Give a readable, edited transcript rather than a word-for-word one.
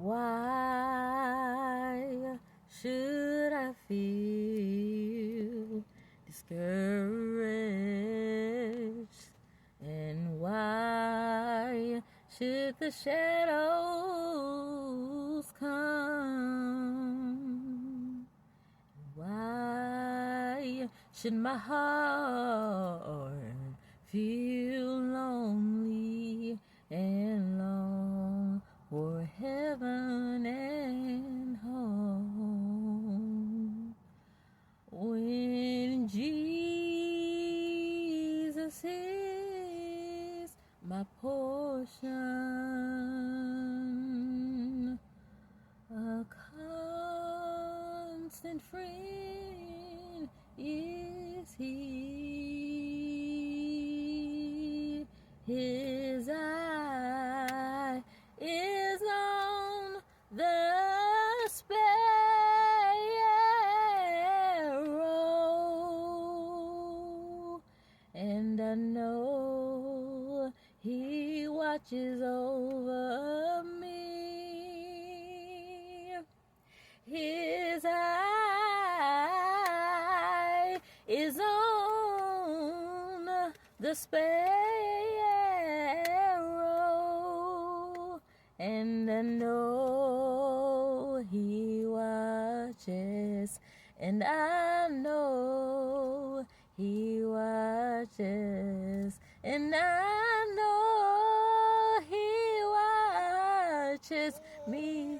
Why should I feel discouraged? And why should the shadows come? Why should my heart feel lonely and long for heaven and home? When Jesus is my portion, a constant friend is he. His eye is on the sparrow, and I know he watches over me. His eye is on the sparrow, and I know he watches, and I know he watches, and I know he watches me.